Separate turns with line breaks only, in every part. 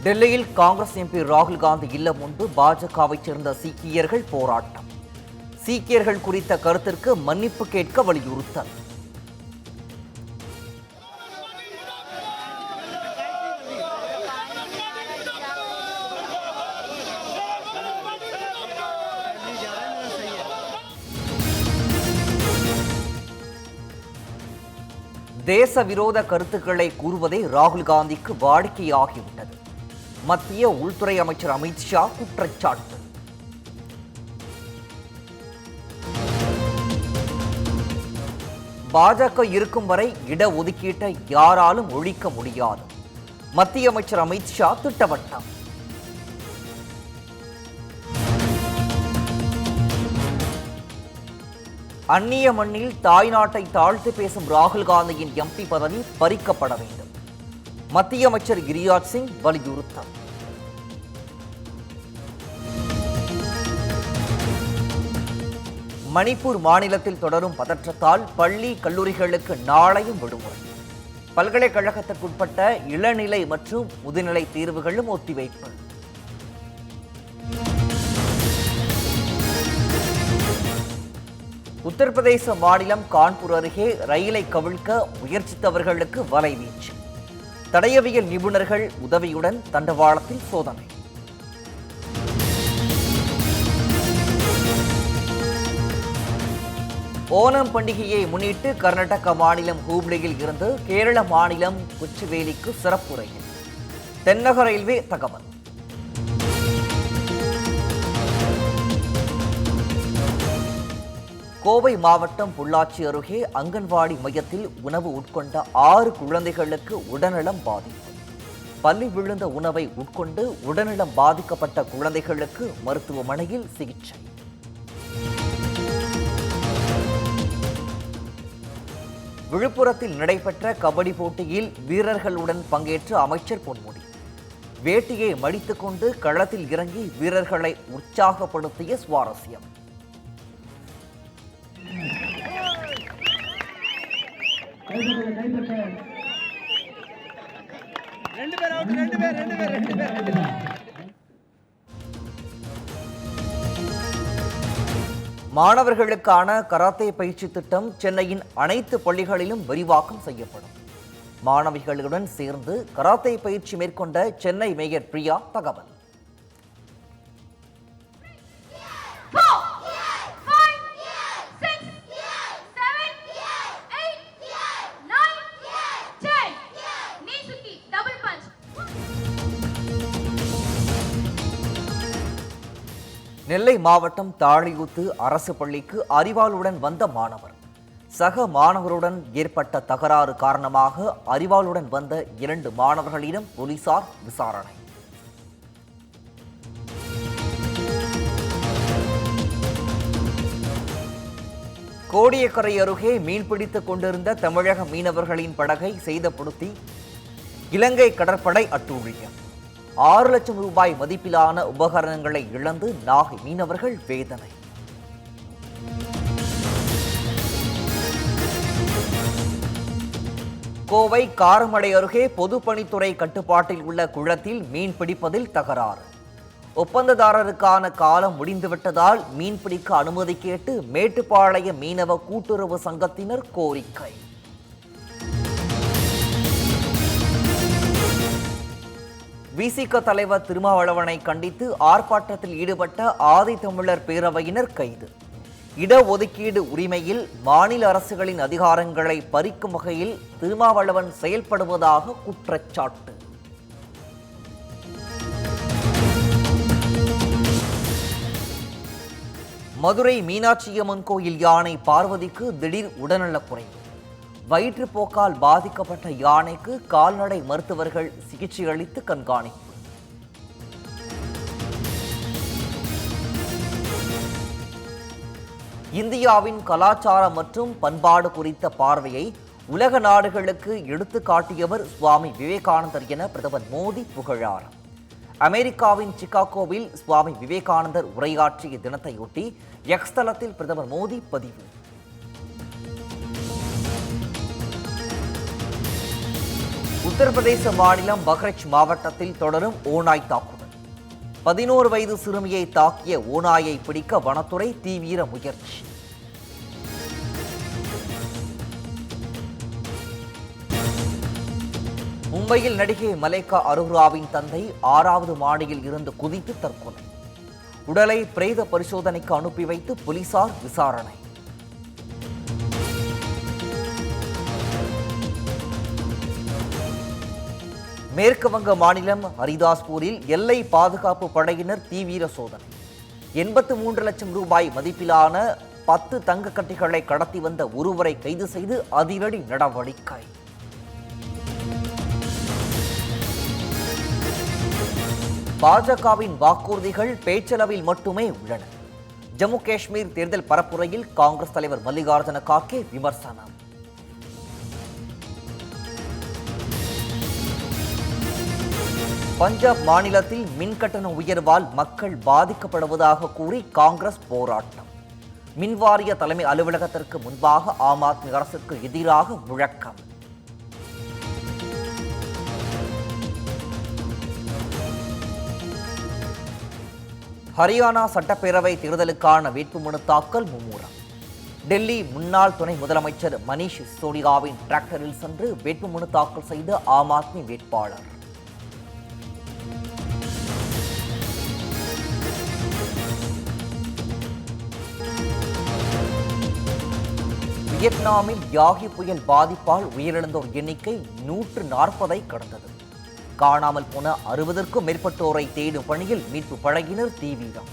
டெல்லியில் காங்கிரஸ் எம்பி ராகுல் காந்தி இல்லம் முன்பு பாஜகவைச் சேர்ந்த சீக்கியர்கள் போராட்டம். சீக்கியர்கள் குறித்த கருத்திற்கு மன்னிப்பு கேட்க வலியுறுத்தல். தேச விரோத கருத்துக்களை கூறுவதே ராகுல் காந்திக்கு வாடிக்கையாகிவிட்டது. மத்திய உள்துறை அமைச்சர் அமித் ஷா குற்றச்சாட்டு. பாஜக இருக்கும் வரை இடஒதுக்கீட்டை யாராலும் ஒழிக்க முடியாது. மத்திய அமைச்சர் அமித் ஷா திட்டவட்டம். அந்நிய மண்ணில் தாய்நாட்டை தாழ்த்து பேசும் ராகுல் காந்தியின் எம்பி பதவி பறிக்கப்பட வேண்டும். மத்திய அமைச்சர் கிரிராஜ் சிங் வலியுறுத்தல். மணிப்பூர் மாநிலத்தில் தொடரும் பதற்றத்தால் பள்ளி கல்லூரிகளுக்கு நாளையும் விடுமுறை. பல்கலைக்கழகத்திற்குட்பட்ட இளநிலை மற்றும் முதுநிலை தேர்வுகளும் ஒத்திவைப்பு. உத்தரப்பிரதேச மாநிலம் கான்பூர் அருகே ரயிலை கவிழ்க்க முயற்சித்தவர்களுக்கு வலைவீச்சு. தடயவியல் நிபுணர்கள் உதவியுடன் தண்டவாளத்தில் சோதனை. ஓணம் பண்டிகையை முன்னிட்டு கர்நாடக மாநிலம் ஹூப்ளியில் இருந்து கேரள மாநிலம் கொச்சுவேலிக்கு சிறப்பு ரயில். தென்னக ரயில்வே தகவல். கோவை மாவட்டம் பொள்ளாச்சி அருகே அங்கன்வாடி மையத்தில் உணவு உட்கொண்ட 6 குழந்தைகளுக்கு உடல்நலம் பாதிப்பு. பள்ளி விழுந்த உணவை உட்கொண்டு உடல்நலம் பாதிக்கப்பட்ட குழந்தைகளுக்கு மருத்துவமனையில் சிகிச்சை. விழுப்புரத்தில் நடைபெற்ற கபடி போட்டியில் வீரர்களுடன் பங்கேற்ற அமைச்சர் பொன்முடி. வேட்டியை மடித்துக் கொண்டு களத்தில் இறங்கி வீரர்களை உற்சாகப்படுத்திய சுவாரஸ்யம். மாணவர்களுக்கான கராத்தே பயிற்சி திட்டம் சென்னையின் அனைத்து பள்ளிகளிலும் விரிவாக்கம் செய்யப்படும். மாணவிகளுடன் சேர்ந்து கராத்தே பயிற்சி மேற்கொண்ட சென்னை மேயர் பிரியா தகவல். நெல்லை மாவட்டம் தாழியூத்து அரசு பள்ளிக்கு அரிவாளுடன் வந்த மாணவர். சக மாணவருடன் ஏற்பட்ட தகராறு காரணமாக அரிவாளுடன் வந்த 2 மாணவர்களிடம் போலீசார் விசாரணை. கோடியக்கரை அருகே மீன்பிடித்துக் கொண்டிருந்த தமிழக மீனவர்களின் படகை சேதப்படுத்தி இலங்கை கடற்படை அட்டூழியம். 6 லட்சம் ரூபாய் மதிப்பிலான உபகரணங்களை இழந்து நாகை மீனவர்கள் வேதனை. கோவை காரமடை அருகே பொதுப்பணித்துறை கட்டுப்பாட்டில் உள்ள குளத்தில் மீன் பிடிப்பதில் தகராறு. ஒப்பந்ததாரருக்கான காலம் முடிந்துவிட்டதால் மீன்பிடிக்க அனுமதி கேட்டு மேட்டுப்பாளையம் மீனவ கூட்டுறவு சங்கத்தினர் கோரிக்கை. விசிக தலைவர் திருமாவளவனை கண்டித்து ஆர்ப்பாட்டத்தில் ஈடுபட்ட ஆதித்தமிழர் பேரவையினர் கைது. இடஒதுக்கீடு உரிமையில் மாநில அரசுகளின் அதிகாரங்களை பறிக்கும் வகையில் திருமாவளவன் செயல்படுவதாக குற்றச்சாட்டு. மதுரை மீனாட்சியம்மன் கோயில் யானை பார்வதிக்கு திடீர் உடல்நலக்குறைவு. வயிற்றுப்போக்கால் பாதிக்கப்பட்ட யானைக்கு கால்நடை மருத்துவர்கள் சிகிச்சை அளித்து கண்காணிப்பு. இந்தியாவின் கலாச்சாரம் மற்றும் பண்பாடு குறித்த பார்வையை உலக நாடுகளுக்கு எடுத்து காட்டியவர் சுவாமி விவேகானந்தர் என பிரதமர் மோடி புகழார். அமெரிக்காவின் சிகாகோவில் சுவாமி விவேகானந்தர் உரையாற்றிய தினத்தையொட்டி எக்ஸ் தளத்தில் பிரதமர் மோடி பதிவு. உத்தரப்பிரதேச மாநிலம் பஹ்ரைச் மாவட்டத்தில் தொடரும் ஓநாய் தாக்குதல். 11 வயது சிறுமியை தாக்கிய ஓநாயை பிடிக்க வனத்துறை தீவிர முயற்சி. மும்பையில் நடிகை மலேகா அரோராவின் தந்தை 6வது மாடியில் இருந்து குதித்து தற்கொலை. உடலை பிரேத பரிசோதனைக்கு அனுப்பி வைத்து போலீசார் விசாரணை. மேற்கு வங்க மாநிலம் ஹரிதாஸ்பூரில் எல்லை பாதுகாப்பு படையினர் தீவிர சோதனை. 83 லட்சம் ரூபாய் மதிப்பிலான 10 தங்க கட்டிகளை கடத்தி வந்த ஒருவரை கைது செய்து அதிரடி நடவடிக்கை. பாஜகவின் வாக்குறுதிகள் பேச்சளவில் மட்டுமே உள்ளன. ஜம்மு காஷ்மீர் தேர்தல் பரப்புரையில் காங்கிரஸ் தலைவர் மல்லிகார்ஜுன கார்கே விமர்சனம். பஞ்சாப் மாநிலத்தில் மின்கட்டண உயர்வால் மக்கள் பாதிக்கப்படுவதாக கூறி காங்கிரஸ் போராட்டம். மின்வாரிய தலைமை அலுவலகத்திற்கு முன்பாக ஆம் ஆத்மி அரசுக்கு எதிராக முழக்கம். ஹரியானா சட்டப்பேரவை தேர்தலுக்கான வேட்புமனு தாக்கல் மும்முரம். டெல்லி முன்னாள் துணை முதலமைச்சர் மணீஷ் சிசோடியாவின் டிராக்டரில் சென்று வேட்புமனு தாக்கல் செய்த ஆம் ஆத்மி வேட்பாளர். வியட்நாமில் யாகி புயல் பாதிப்பால் உயிரிழந்தோர் எண்ணிக்கை 140ஐ கடந்தது. காணாமல் போன 60க்கும் மேற்பட்டோரை தேடும் பணியில் மீட்பு படையினர் தீவிரம்.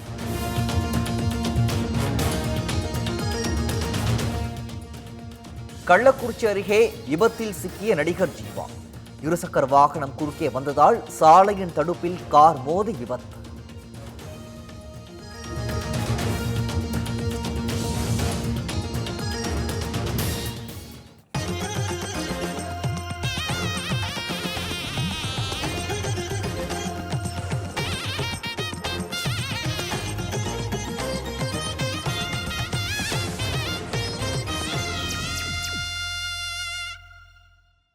கள்ளக்குறிச்சி அருகே விபத்தில் சிக்கிய நடிகர் ஜீவா. இருசக்கர வாகனம் குறுக்கே வந்ததால் சாலையின் தடுப்பில் கார் மோதி விபத்து.